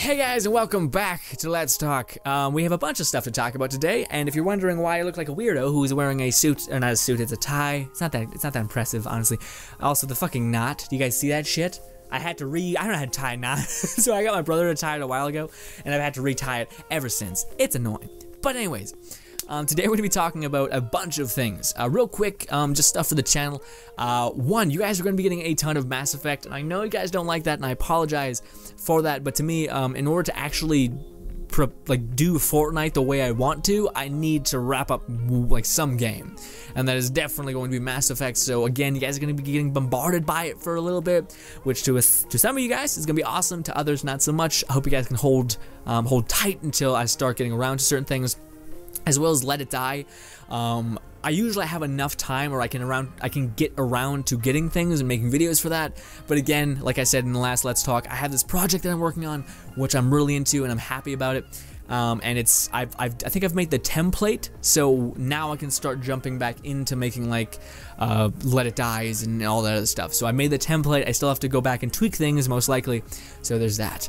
Hey guys, and welcome back to Let's Talk. We have a bunch of stuff to talk about today, and if you're wondering why I look like a weirdo who's wearing a suit, or not a suit, it's a tie. It's not that impressive, honestly. Also, the fucking knot. Do you guys see that shit? I don't know how to tie a knot, so I got my brother to tie it a while ago, and I've had to retie it ever since. It's annoying. But anyways, today we're going to be talking about a bunch of things. Real quick, just stuff for the channel. One, you guys are going to be getting a ton of Mass Effect, and I know you guys don't like that, and I apologize for that, but to me, in order to actually do Fortnite the way I want to, I need to wrap up some game, and that is definitely going to be Mass Effect. So again, you guys are going to be getting bombarded by it for a little bit, which to some of you guys is going to be awesome, to others not so much. I hope you guys can hold tight until I start getting around to certain things, as well as Let It Die. I usually have enough time where I can get around to getting things and making videos for that. But again, like I said in the last Let's Talk, I have this project that I'm working on, which I'm really into and I'm happy about it. And I think I've made the template, so now I can start jumping back into making Let It Dies and all that other stuff. So I made the template. I still have to go back and tweak things most likely. So there's that.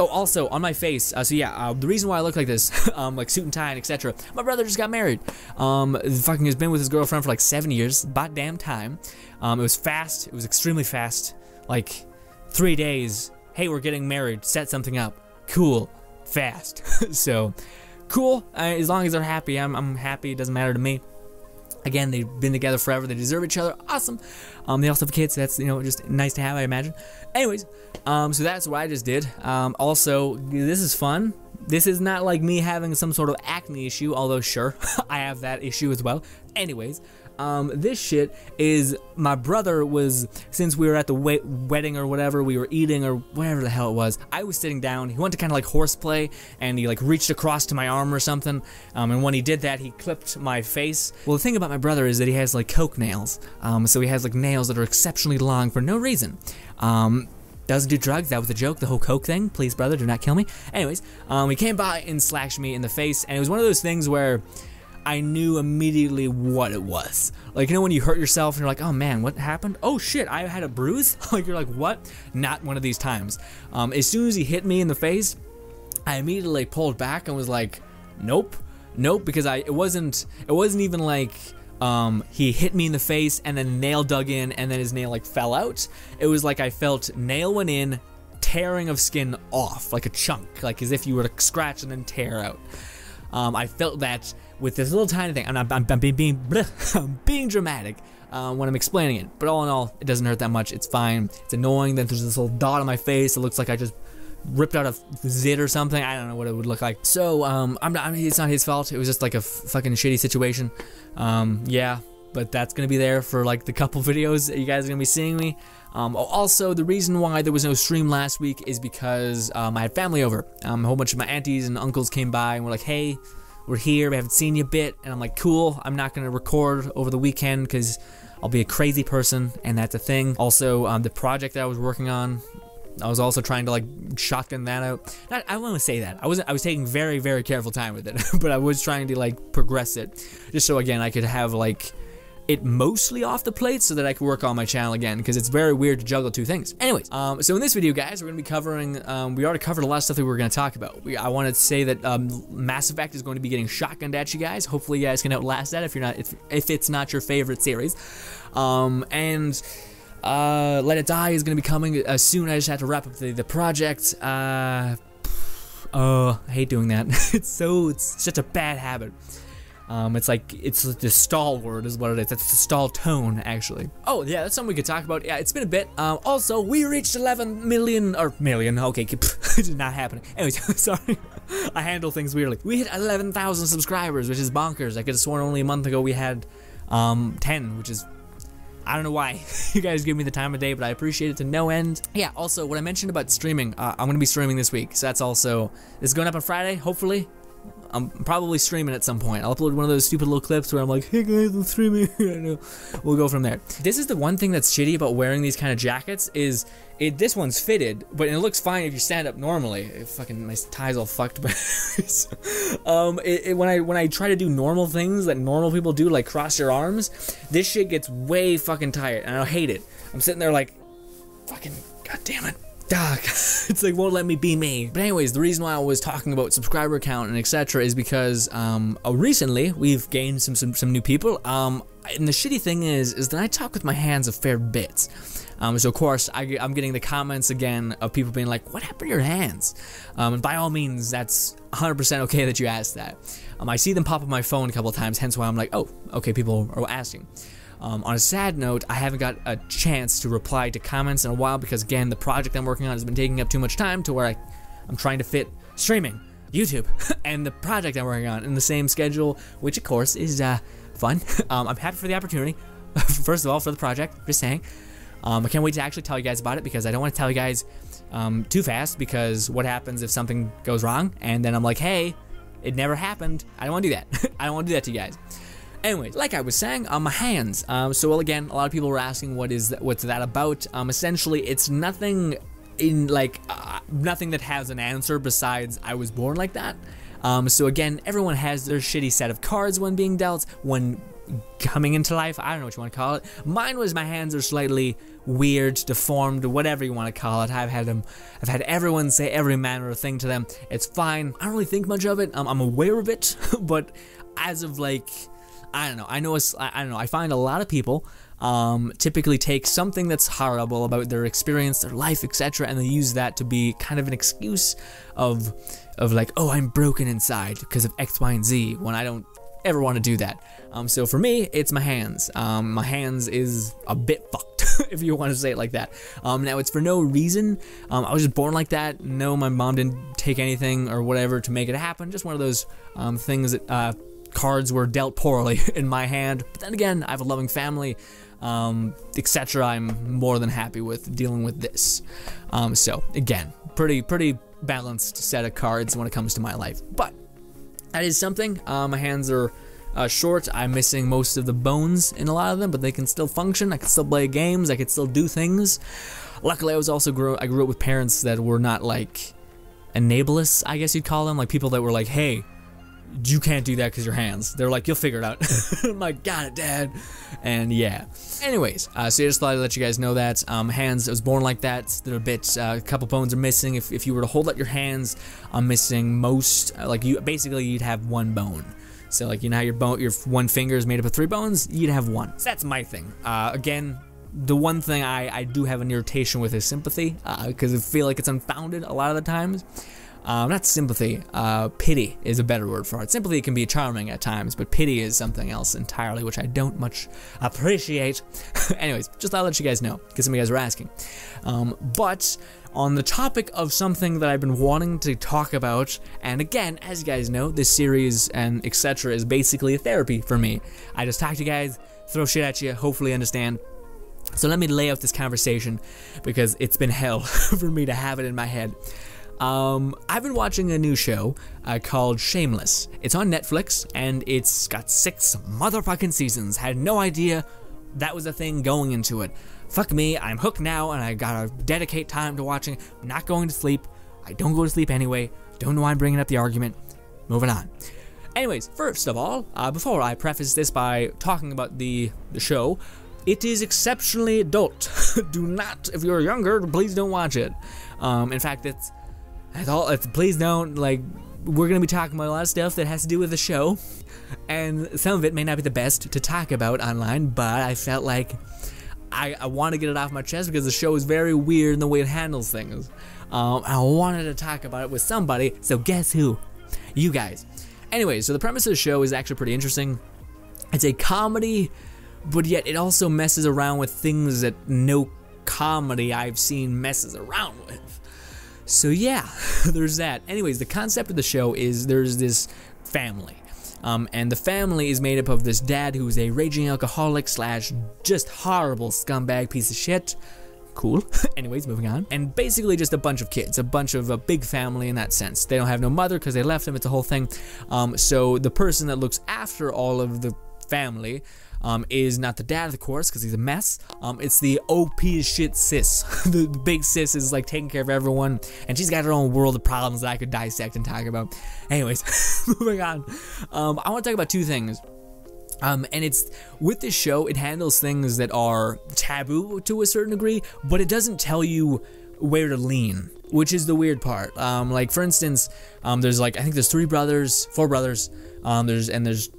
Oh, also, on my face, the reason why I look like this, like suit and tie and etc., my brother just got married. Fucking has been with his girlfriend for like 7 years, about damn time. It was fast, it was extremely fast, like 3 days, hey, we're getting married, set something up, cool, fast. So, cool, as long as they're happy, I'm happy, it doesn't matter to me. Again, they've been together forever, they deserve each other, awesome. They also have kids, so that's, just nice to have, I imagine. Anyways, so that's what I just did. Also, this is fun. This is not like me having some sort of acne issue, although sure, I have that issue as well. Anyways, this shit is, my brother was, since we were at the wedding or whatever, we were eating or whatever the hell it was, I was sitting down, he went to kind of like horseplay, and he reached across to my arm or something, and when he did that, he clipped my face. Well, the thing about my brother is that he has coke nails, so he has nails that are exceptionally long for no reason. Doesn't do drugs, that was a joke, the whole coke thing, please brother, do not kill me. Anyways, he came by and slashed me in the face, and it was one of those things where I knew immediately what it was. When you hurt yourself and you're like, oh man, what happened? Oh shit, I had a bruise? You're like, what? Not one of these times. As soon as he hit me in the face, I immediately pulled back and was like, nope, because it wasn't even like, he hit me in the face and then nail dug in and then his nail fell out. It was like I felt nail went in, tearing of skin off, like a chunk, as if you were to scratch and then tear out. I felt that with this little tiny thing. I'm being dramatic when I'm explaining it, but all in all, it doesn't hurt that much. It's fine. It's annoying that there's this little dot on my face. It looks like I just ripped out a zit or something. I don't know what it would look like. So it's not his fault. It was just a fucking shitty situation. Yeah, but that's gonna be there for the couple videos that you guys are gonna be seeing me. Also, the reason why there was no stream last week is because I had family over. A whole bunch of my aunties and uncles came by and were like, hey, we're here, we haven't seen you a bit. And I'm like, cool, I'm not gonna record over the weekend because I'll be a crazy person, and that's a thing. Also, the project that I was working on, I was also trying to shotgun that out. I want to say that I was taking very, very careful time with it, but I was trying to progress it, just so again I could have it mostly off the plate so that I could work on my channel again, because it's very weird to juggle two things. Anyways, so in this video, guys, we're gonna be covering. We already covered a lot of stuff that we were gonna talk about. I wanted to say that Mass Effect is going to be getting shotgunned at you guys. Hopefully, you guys can outlast that if it's not your favorite series. And Let It Die is going to be coming soon. I just had to wrap up the project. I hate doing that. It's such a bad habit. It's the stall word is what it is. It's the stall tone, actually. Oh yeah, that's something we could talk about. Yeah, it's been a bit. Also, we reached 11 million, okay, it's not happening. Anyways, sorry, I handle things weirdly. We hit 11,000 subscribers, which is bonkers. I could have sworn only a month ago we had 10, which is, I don't know why you guys give me the time of day, but I appreciate it to no end. Yeah, also, what I mentioned about streaming, I'm going to be streaming this week, so that's also, it's going up on Friday, hopefully. I'm probably streaming at some point. I'll upload one of those stupid little clips where I'm like, hey guys, I'm streaming. I know. We'll go from there. This is the one thing that's shitty about wearing these kind of jackets is, this one's fitted, but it looks fine if you stand up normally. Fucking, my tie's all fucked, but when I try to do normal things that normal people do, like cross your arms, this shit gets way fucking tight, and I hate it. I'm sitting there fucking, god damn it. It's like won't let me be me. But anyways, the reason why I was talking about subscriber count and etc. is because recently we've gained some new people. And the shitty thing is that I talk with my hands a fair bit. So of course I'm getting the comments again of people being like, "What happened to your hands?" And by all means, that's 100% okay that you asked that. I see them pop up on my phone a couple of times, hence why I'm like, "Oh, okay, people are asking." On a sad note, I haven't got a chance to reply to comments in a while because, again, the project I'm working on has been taking up too much time to where I'm trying to fit streaming, YouTube, and the project I'm working on in the same schedule, which, of course, is fun. I'm happy for the opportunity, first of all, for the project, just saying. I can't wait to actually tell you guys about it because I don't want to tell you guys too fast because what happens if something goes wrong and then I'm like, hey, it never happened. I don't want to do that. I don't want to do that to you guys. Anyways, like I was saying, my hands. So well, again, a lot of people were asking what's that about. Essentially, it's nothing in like nothing that has an answer besides I was born like that. So again, everyone has their shitty set of cards when being dealt, when coming into life. I don't know what you want to call it. Mine was my hands are slightly weird, deformed, whatever you want to call it. I've had everyone say every manner of thing to them. It's fine. I don't really think much of it. I'm aware of it, but as of like, I don't know. I don't know. I find a lot of people typically take something that's horrible about their experience, their life, etc., and they use that to be kind of an excuse of like, oh, I'm broken inside because of X, Y, and Z. When I don't ever want to do that. So for me, it's my hands. My hands is a bit fucked, if you want to say it like that. Now it's for no reason. I was just born like that. No, my mom didn't take anything or whatever to make it happen. Just one of those things that cards were dealt poorly in my hand. But then again, I have a loving family, etc. I'm more than happy with dealing with this. So again, pretty balanced set of cards when it comes to my life. But that is something. My hands are short. I'm missing most of the bones in a lot of them, but they can still function. I can still play games. I can still do things. Luckily, I grew up with parents that were not like enablers, I guess you'd call them, like people that were like, hey, you can't do that because your hands. They're like, you'll figure it out. I'm like, got it, Dad. And yeah. Anyways, so I just thought I'd let you guys know that. Hands, I was born like that. They're a bit, a couple bones are missing. If you were to hold out your hands, I'm missing most, like basically you'd have one bone. So like, you know how your one finger is made up of 3 bones? You'd have one. So that's my thing. Again, the one thing I do have an irritation with is sympathy, because I feel like it's unfounded a lot of the times. Not sympathy, pity is a better word for it. Sympathy can be charming at times, but pity is something else entirely, which I don't much appreciate. Anyways, just thought I'd let you guys know, because some of you guys were asking. But on the topic of something that I've been wanting to talk about, and again, as you guys know, this series and etc. is basically a therapy for me. I just talk to you guys, throw shit at you, hopefully understand. So let me lay out this conversation, because it's been hell for me to have it in my head. I've been watching a new show called Shameless. It's on Netflix, and it's got 6 motherfucking seasons. Had no idea that was a thing going into it. Fuck me, I'm hooked now, and I gotta dedicate time to watching. I'm not going to sleep. I don't go to sleep anyway. Don't know why I'm bringing up the argument. Moving on. Anyways, first of all, before I preface this by talking about the show, it is exceptionally adult. Do not, if you're younger, please don't watch it. In fact, please don't, like, we're going to be talking about a lot of stuff that has to do with the show, and some of it may not be the best to talk about online, but I felt like I want to get it off my chest because the show is very weird in the way it handles things. I wanted to talk about it with somebody, so guess who? You guys. Anyway, so the premise of the show is actually pretty interesting. It's a comedy, but yet it also messes around with things that no comedy I've seen messes around with. So yeah, there's that. Anyways, the concept of the show is there's this family. And the family is made up of this dad who's a raging alcoholic / just horrible scumbag piece of shit. Cool. Anyways, moving on. And basically just a bunch of kids, a big family in that sense. They don't have no mother because they left them. It's a whole thing. So the person that looks after all of the family is not the dad, of course, because he's a mess. It's the OP as shit sis. The big sis is like taking care of everyone, and she's got her own world of problems that I could dissect and talk about. Anyways, moving on. I want to talk about 2 things. And it's, with this show, it handles things that are taboo to a certain degree, but it doesn't tell you where to lean, which is the weird part. Like for instance, there's like, I think there's 4 brothers, there's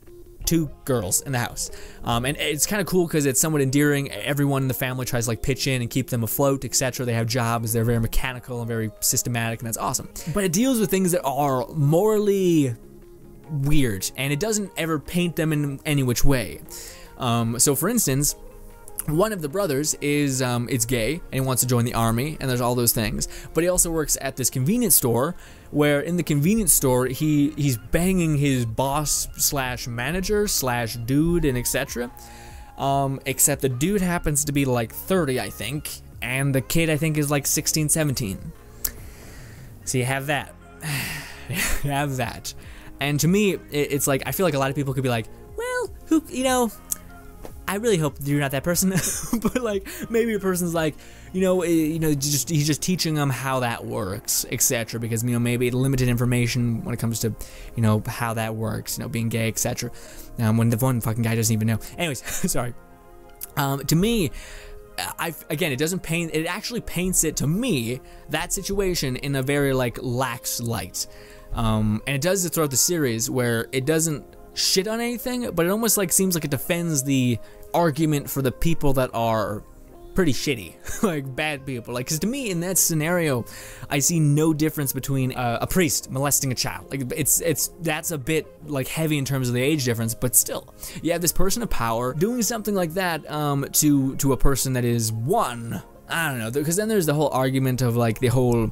2 girls in the house, and it's kind of cool because it's somewhat endearing. Everyone in the family tries to like pitch in and keep them afloat, etc. They have jobs, they're very mechanical and very systematic, and that's awesome. But it deals with things that are morally weird, and it doesn't ever paint them in any which way. So for instance, one of the brothers is gay and he wants to join the army, and there's all those things. But he also works at this convenience store, where in the convenience store he's banging his boss slash manager slash dude and etc. Except the dude happens to be like 30, I think, and the kid I think is like 16, 17. So you have that. You have that. And to me, it's like, I feel like a lot of people could be like, well, who, you know, I really hope you're not that person. But like, maybe a person's like, he's just teaching them how that works, etc. Because, maybe limited information when it comes to, how that works, being gay, etc. When the one fucking guy doesn't even know. Anyways, sorry. To me, again, it actually paints it, to me, that situation in a very like lax light. And it does it throughout the series, where it doesn't shit on anything, but it almost like seems like it defends the argument for the people that are pretty shitty, like bad people. Like, because to me, in that scenario, I see no difference between a priest molesting a child. Like, that's a bit like heavy in terms of the age difference, but still, you have this person of power doing something like that to a person that is one. I don't know, because then there's the whole argument of like the whole.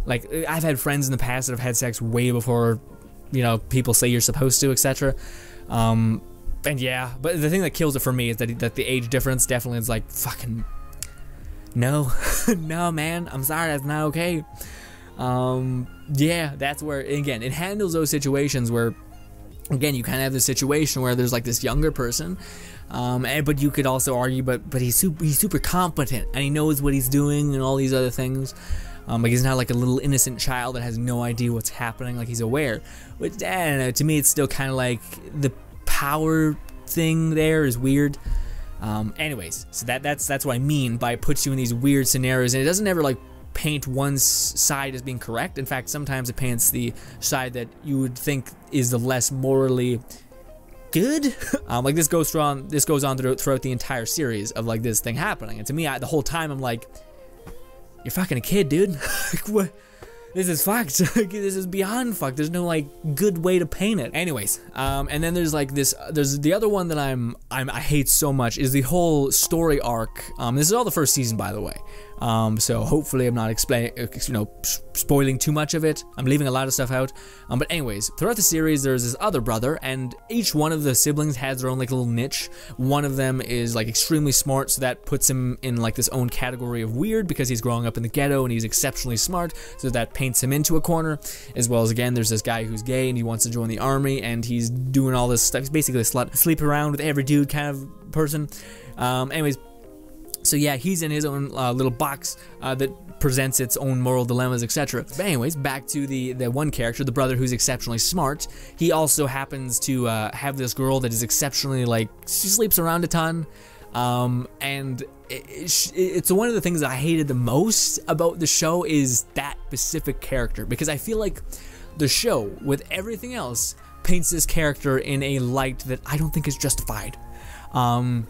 Like, I've had friends in the past that have had sex way before, people say you're supposed to, etc. And yeah, but the thing that kills it for me is that the age difference definitely is like, fucking, no, no, man, I'm sorry, that's not okay. Yeah, that's where, again, it handles those situations where, again, you kind of have this situation where there's like this younger person, but you could also argue, but he's super competent, and he knows what he's doing and all these other things. Like, he's not like a little innocent child that has no idea what's happening, like he's aware. Which, I don't know, to me it's still kind of like the power thing there is weird. Anyways, so that's what I mean by it puts you in these weird scenarios, and it doesn't ever like paint one side as being correct. In fact, sometimes it paints the side that you would think is the less morally good. Like this goes on throughout the entire series of like this thing happening, and to me, the whole time I'm like, you're fucking a kid, dude. Like, what? This is fucked. This is beyond fucked. There's no like good way to paint it. Anyways, and then there's like this. There's the other one that I hate so much is the whole story arc. This is all the first season, by the way. So hopefully I'm not spoiling too much of it. I'm leaving a lot of stuff out. But anyways, throughout the series, there's this other brother, and each one of the siblings has their own like little niche. One of them is like extremely smart, so that puts him in like this own category of weird because he's growing up in the ghetto and he's exceptionally smart, so that paints him into a corner. As well as, again, there's this guy who's gay and he wants to join the army, and he's doing all this stuff. He's basically a slut, sleep around with every dude kind of person. Anyways. So yeah, he's in his own little box that presents its own moral dilemmas, etc. But anyways, back to the one character, the brother who's exceptionally smart. He also happens to have this girl that is exceptionally, like, she sleeps around a ton. And it's one of the things that I hated the most about the show is that specific character, because I feel like the show, with everything else, paints this character in a light that I don't think is justified. Now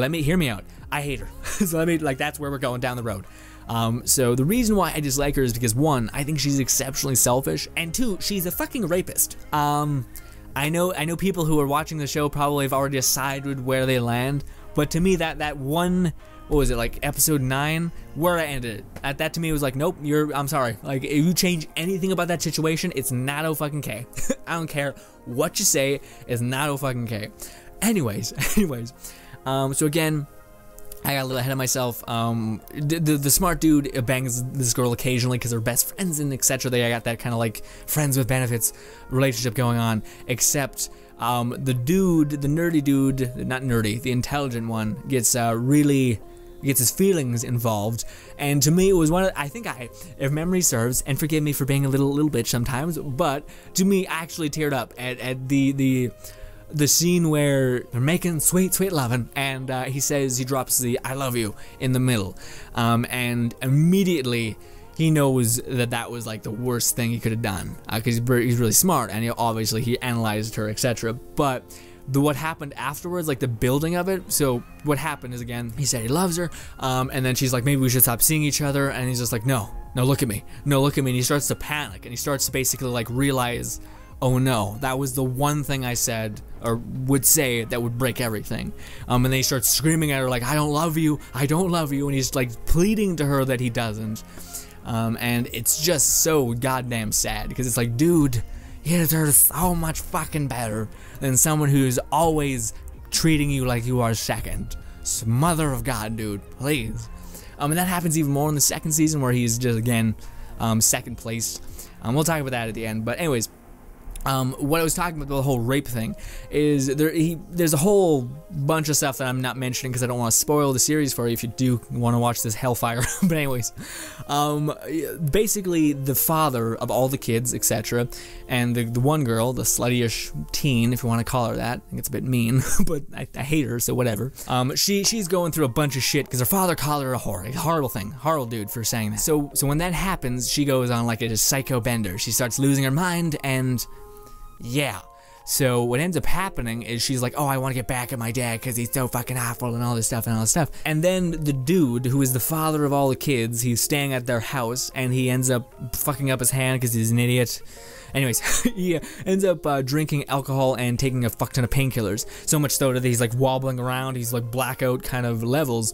hear me out. I hate her. So that's where we're going down the road. So the reason why I dislike her is because, one, I think she's exceptionally selfish, and two, she's a fucking rapist. I know people who are watching the show probably have already decided where they land, but to me that one, what was it, like episode 9, where I ended it, that to me was like, nope, I'm sorry. Like, if you change anything about that situation, it's not o fucking K. I don't care what you say, it's not o fucking K. Anyways, so again, I got a little ahead of myself. The smart dude bangs this girl occasionally because they're best friends and etc. They got that kind of like friends with benefits relationship going on. Except the dude, the nerdy dude, not nerdy, the intelligent one, gets his feelings involved. And to me, it was one of, I think if memory serves, and forgive me for being a little bitch sometimes, but to me, I actually teared up at the scene where they're making sweet loving, and he drops the "I love you" in the middle, and immediately he knows that that was like the worst thing he could have done, because he's really smart, and obviously he analyzed her, etc. But what happened afterwards, like the building of it, so what happened is, again, he said he loves her, and then she's like, maybe we should stop seeing each other, and he's just like, no, look at me, and he starts to panic, and he starts to basically like realize, oh no, that was the one thing I said, or would say, that would break everything. And then he starts screaming at her like, I don't love you, and he's like pleading to her that he doesn't. And it's just so goddamn sad, because it's like, dude, you deserve so much fucking better than someone who's always treating you like you are second. Mother of God, dude, please. And that happens even more in the second season, where he's just, again, second place. We'll talk about that at the end, but anyways, what I was talking about, the whole rape thing, is there's a whole bunch of stuff that I'm not mentioning because I don't want to spoil the series for you if you do want to watch this hellfire. But anyways, basically the father of all the kids, etc., and the one girl, the slutty-ish teen, if you want to call her that, I think it's a bit mean, but I hate her, so whatever. She's going through a bunch of shit because her father called her a whore, a horrible thing, horrible dude for saying that. So when that happens, she goes on like a psycho bender. She starts losing her mind, and yeah. So what ends up happening is she's like, oh, I want to get back at my dad because he's so fucking awful and all this stuff. And then the dude, who is the father of all the kids, he's staying at their house, and he ends up fucking up his hand because he's an idiot. Anyways, he ends up drinking alcohol and taking a fuck ton of painkillers. So much so that he's like wobbling around, he's like blackout kind of levels.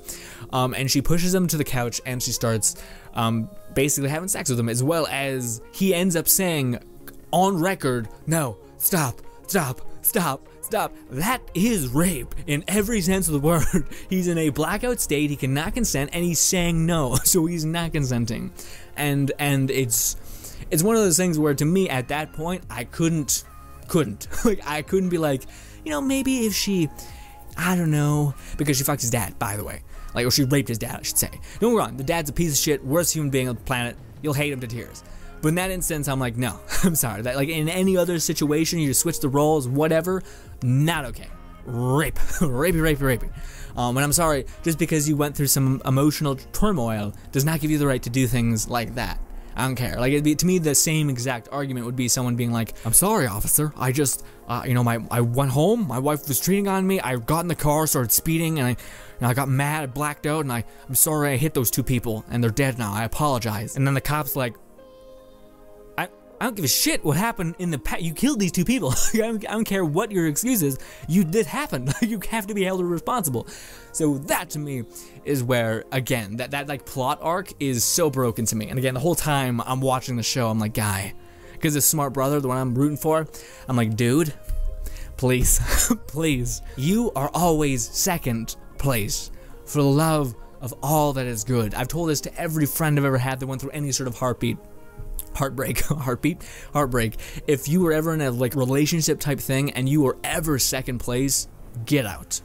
And she pushes him to the couch, and she starts basically having sex with him, as well as he ends up saying on record, no, stop. That is rape in every sense of the word. He's in a blackout state, he cannot consent, and he's saying no, so he's not consenting. And it's one of those things where, to me, at that point, I couldn't. Like, I couldn't be like, you know, maybe if she, I don't know, because she fucked his dad, by the way. Like, or she raped his dad, I should say. Don't get me wrong, the dad's a piece of shit, worst human being on the planet, you'll hate him to tears. But in that instance, I'm like, no, I'm sorry. That, like, in any other situation, you just switch the roles, whatever, not okay. Rape. Rapey. And I'm sorry, just because you went through some emotional turmoil does not give you the right to do things like that. I don't care. Like, to me, the same exact argument would be someone being like, I'm sorry, officer, I just, you know, I went home, my wife was cheating on me, I got in the car, started speeding, and I got mad, I blacked out, and I'm sorry I hit those two people, and they're dead now, I apologize. And then the cop's like, I don't give a shit what happened in the past. You killed these two people. I don't care what your excuse is. This happened. You have to be held responsible. So that, to me, is where, again, that like plot arc is so broken to me. And again, the whole time I'm watching the show, I'm like, guy, because the smart brother, the one I'm rooting for, I'm like, dude, please, please, you are always second place for the love of all that is good. I've told this to every friend I've ever had that went through any sort of heartbreak. If you were ever in a like relationship type thing and you were ever second place, get out.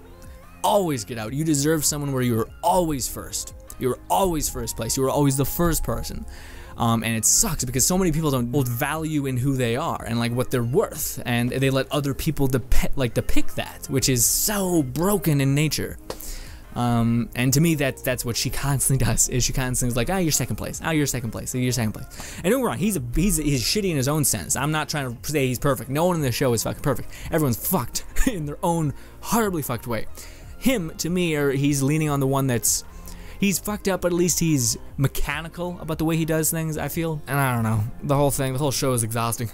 Always get out. You deserve someone where you are always first. You're always first place. You are always the first person. And it sucks because so many people don't hold value in who they are and like what they're worth, and they let other people depict that, which is so broken in nature. And to me, that's what she constantly does. Is she constantly is like, you're second place. You're second place. You're second place. And don't get me wrong, he's shitty in his own sense. I'm not trying to say he's perfect. No one in the show is fucking perfect. Everyone's fucked in their own horribly fucked way. Him, to me, he's leaning on the one that's, he's fucked up, but at least he's mechanical about the way he does things, I feel. And I don't know, the whole show is exhausting,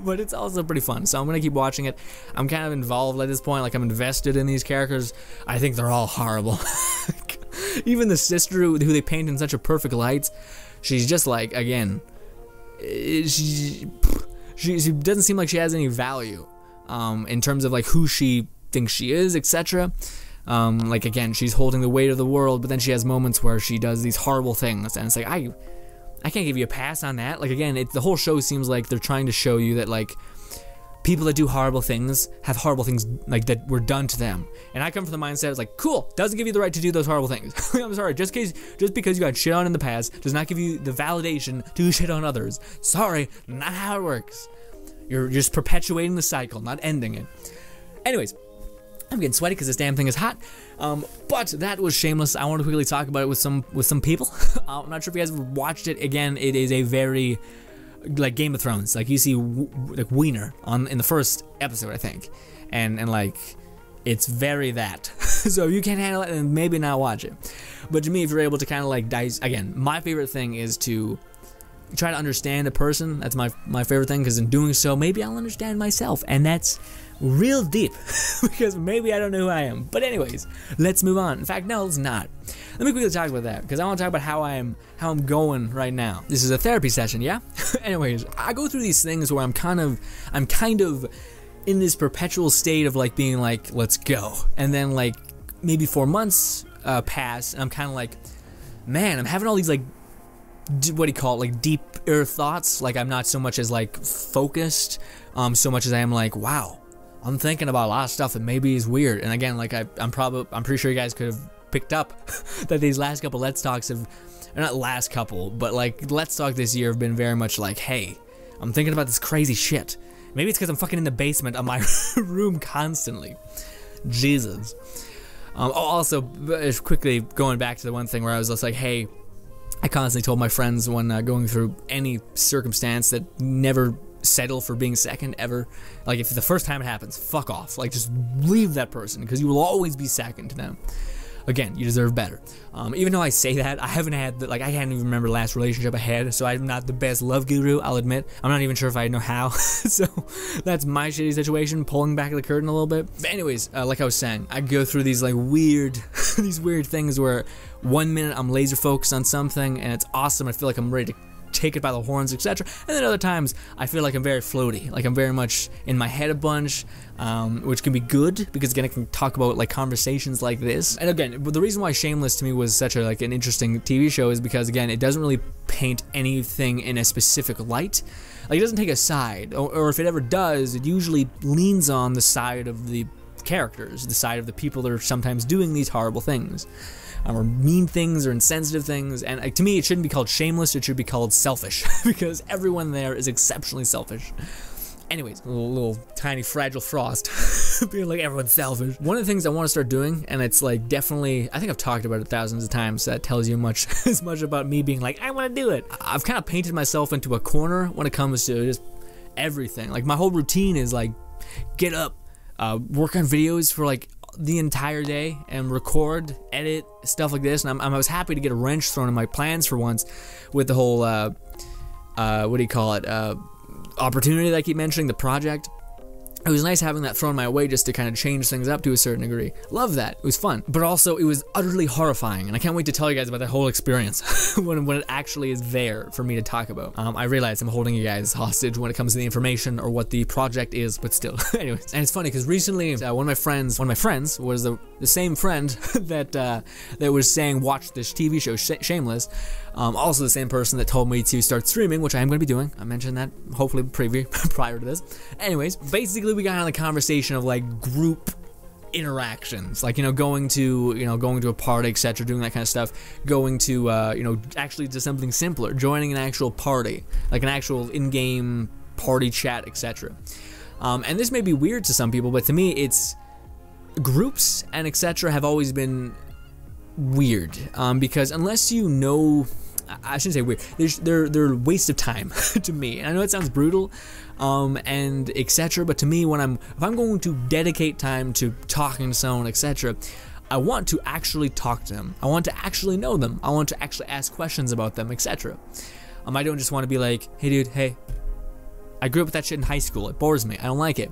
but it's also pretty fun, so I'm gonna keep watching it. I'm kind of involved at this point, like I'm invested in these characters. I think they're all horrible. Even the sister who they paint in such a perfect light, she's just like, again, she doesn't seem like she has any value, in terms of like who she thinks she is, etc. Like, again, she's holding the weight of the world, but then she has moments where she does these horrible things, and it's like, I can't give you a pass on that. Like, again, the whole show seems like they're trying to show you that, like, people that do horrible things have horrible things, like, that were done to them. And I come from the mindset, it's like, cool, doesn't give you the right to do those horrible things. I'm sorry, just because you got shit on in the past does not give you the validation to shit on others. Sorry, not how it works. You're just perpetuating the cycle, not ending it. Anyways, I'm getting sweaty because this damn thing is hot. But that was Shameless. I want to quickly talk about it with some people. I'm not sure if you guys have watched it. Again, it is a very like Game of Thrones. Like you see like Wiener in the first episode, I think, and like it's very that. So if you can't handle it, then maybe not watch it. But to me, if you're able to kind of like again, my favorite thing is to try to understand a person. That's my favorite thing, because in doing so, maybe I'll understand myself, and that's real deep, because maybe I don't know who I am. But anyways, let's move on. In fact, no, let's not. Let me quickly talk about that, because I want to talk about how I'm going right now. This is a therapy session, yeah? Anyways, I go through these things where I'm kind of in this perpetual state of like being like, let's go. And then like maybe 4 months pass, and I'm kind of like, man, I'm having all these like, what do you call it, like deeper thoughts. Like I'm not so much as like focused, so much as I am like, wow, I'm thinking about a lot of stuff that maybe is weird. And again, like I'm pretty sure you guys could have picked up that these last couple Let's Talks have, or not last couple, but like Let's Talk this year have been very much like, hey, I'm thinking about this crazy shit. Maybe it's because I'm fucking in the basement of my room constantly. Jesus. Also, quickly going back to the one thing where I was just like, hey, I constantly told my friends when going through any circumstance that never settle for being second ever. Like if the first time it happens, fuck off. Like just leave that person, because you will always be second to them. Again, you deserve better. Even though I say that, I haven't had, I can't even remember the last relationship I had, so I'm not the best love guru, I'll admit. I'm not even sure if I know how, so that's my shitty situation, pulling back the curtain a little bit. But anyways, like I was saying, I go through these like weird, these weird things where 1 minute I'm laser focused on something and it's awesome, I feel like I'm ready to take it by the horns, etc. And then other times I feel like I'm very floaty, like I'm very much in my head a bunch, which can be good, because again I can talk about like conversations like this. And again, the reason why Shameless to me was such a like an interesting TV show is because again it doesn't really paint anything in a specific light. Like it doesn't take a side, or if it ever does, it usually leans on the side of the characters, the side of the people that are sometimes doing these horrible things, or mean things or insensitive things. And to me it shouldn't be called shameless, it should be called selfish, because everyone there is exceptionally selfish. Anyways, a little tiny fragile frost being like everyone's selfish. One of the things I want to start doing, and it's like definitely, I think I've talked about it thousands of times, so that tells you as much about me being like, I want to do it. I've kind of painted myself into a corner when it comes to just everything. Like my whole routine is like get up, work on videos for like the entire day and record, edit, stuff like this. And I was happy to get a wrench thrown in my plans for once with the whole what do you call it, opportunity that I keep mentioning, the project. It was nice having that thrown my way just to kind of change things up to a certain degree. Love that. It was fun. But also, it was utterly horrifying, and I can't wait to tell you guys about that whole experience when it actually is there for me to talk about. I realize I'm holding you guys hostage when it comes to the information or what the project is, but still. Anyways, and it's funny because recently one of my friends was the same friend that was saying watch this TV show Shameless. Also the same person that told me to start streaming, which I am going to be doing. I mentioned that hopefully prior to this. Anyways, basically we got on the conversation of like group interactions, like going to a party, etc., doing that kind of stuff, going to actually to something simpler, joining an actual party, like an actual in-game party chat, etc. And this may be weird to some people, but to me it's groups and etc. have always been weird, because unless you know, I shouldn't say weird, they're a waste of time to me. And I know it sounds brutal, and etc., but to me, if I'm going to dedicate time to talking to someone, etc., I want to actually talk to them. I want to actually know them. I want to actually ask questions about them, etc. I don't just want to be like, hey dude, hey, I grew up with that shit in high school. It bores me. I don't like it.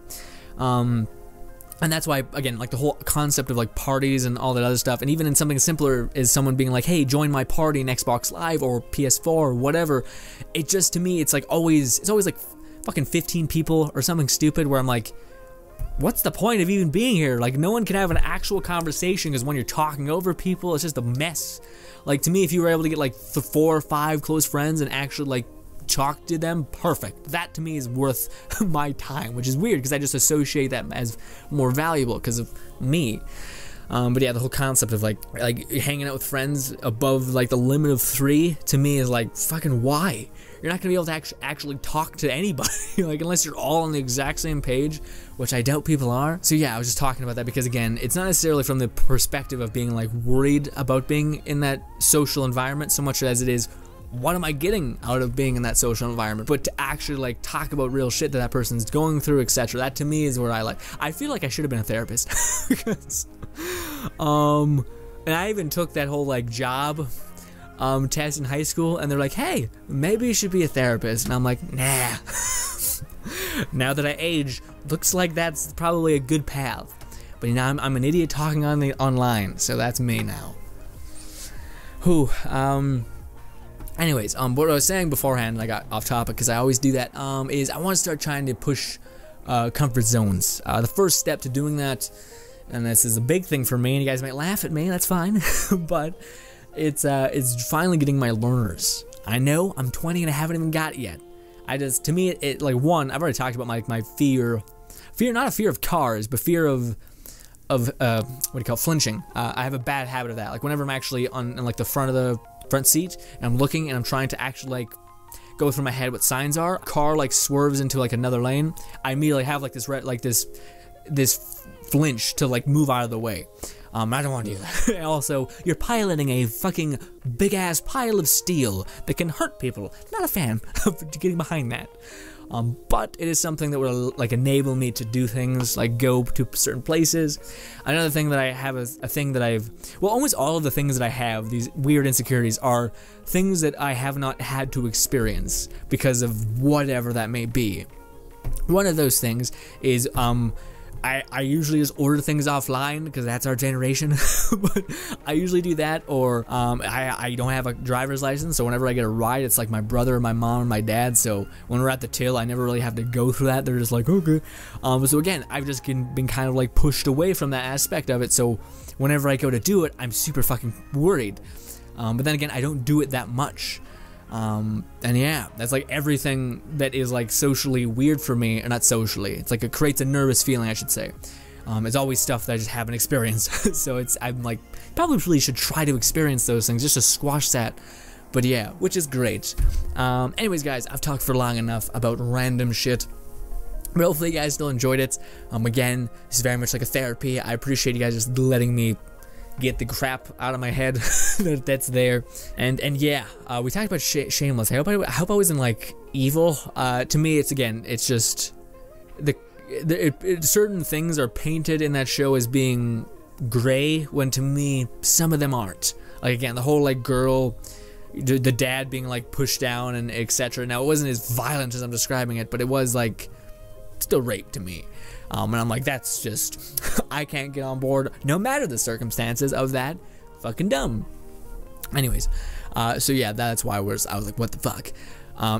And that's why, again, like the whole concept of like parties and all that other stuff, and even in something simpler is someone being like, hey, join my party in Xbox Live or PS4 or whatever. It just, to me, it's always like fucking 15 people or something stupid where I'm like, what's the point of even being here? Like, no one can have an actual conversation, because when you're talking over people, it's just a mess. Like, to me, if you were able to get like 4 or 5 close friends and actually like talk to them, perfect. That to me is worth my time, which is weird because I just associate that as more valuable because of me. But yeah, the whole concept of like hanging out with friends above like the limit of 3 to me is like, fucking why? You're not gonna be able to actually talk to anybody, like, unless you're all on the exact same page, which I doubt people are. So yeah, I was just talking about that because, again, it's not necessarily from the perspective of being like worried about being in that social environment so much as it is, what am I getting out of being in that social environment? But to actually like talk about real shit that person's going through, etc. That to me is where I feel like I should have been a therapist. Because, and I even took that whole like job test in high school, and they're like, hey, maybe you should be a therapist, and I'm like, nah. Now that I age, looks like that's probably a good path. But you know, I'm an idiot talking online, so that's me now. Whew. Anyways, what I was saying beforehand, I got off topic because I always do that, is I want to start trying to push comfort zones. The first step to doing that, and this is a big thing for me, and you guys might laugh at me, that's fine, but it's finally getting my learners. I know I'm 20 and I haven't even got it yet. To me, it like, one, I've already talked about my fear, not a fear of cars, but fear of what do you call it, flinching. I have a bad habit of that. Like whenever I'm actually on like the front seat and I'm looking and I'm trying to actually like go through my head what signs are, car like swerves into like another lane, I immediately have like this flinch to like move out of the way. I don't want to do that. Also, you're piloting a fucking big ass pile of steel that can hurt people. Not a fan of getting behind that. But it is something that will like enable me to do things like go to certain places. Another thing that I have is a thing that almost all of the things that I have, these weird insecurities, are things that I have not had to experience because of whatever that may be. One of those things is I usually just order things offline because that's our generation. But I usually do that, or I don't have a driver's license, so whenever I get a ride, it's like my brother, my mom, and my dad. So when we're at the till, I never really have to go through that. They're just like, okay. So again, I've just been kind of like pushed away from that aspect of it. So whenever I go to do it, I'm super fucking worried. But then again, I don't do it that much. And yeah, that's like everything that is like socially weird for me, or not socially, it's like it creates a nervous feeling, I should say. It's always stuff that I just haven't experienced. So I'm like, probably really should try to experience those things just to squash that. But yeah, which is great. Anyways guys, I've talked for long enough about random shit. But hopefully you guys still enjoyed it. Again, this is very much like a therapy. I appreciate you guys just letting me get the crap out of my head that's there. And yeah, we talked about Shameless. I hope I wasn't like evil. To me, it's just certain things are painted in that show as being gray, when to me some of them aren't. Like again, the whole like girl, the dad being like pushed down and etc. Now it wasn't as violent as I'm describing it, but it was like still rape to me. And I'm like, that's just, I can't get on board, no matter the circumstances of that. Fucking dumb. Anyways, so yeah, that's why I was like, what the fuck?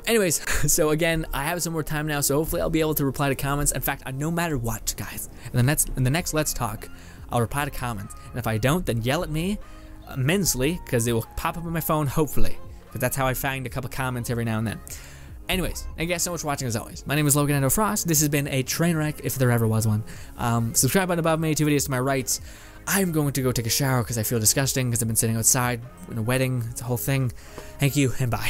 Anyways, so again, I have some more time now, so hopefully I'll be able to reply to comments. In fact, no matter what, guys, in the next Let's Talk, I'll reply to comments. And if I don't, then yell at me immensely, because it will pop up on my phone, hopefully. But that's how I find a couple comments every now and then. Anyways, thank you guys so much for watching as always. My name is Logan Frost. This has been a train wreck, if there ever was one. Subscribe button above me, 2 videos to my right. I'm going to go take a shower because I feel disgusting because I've been sitting outside in a wedding. It's a whole thing. Thank you and bye.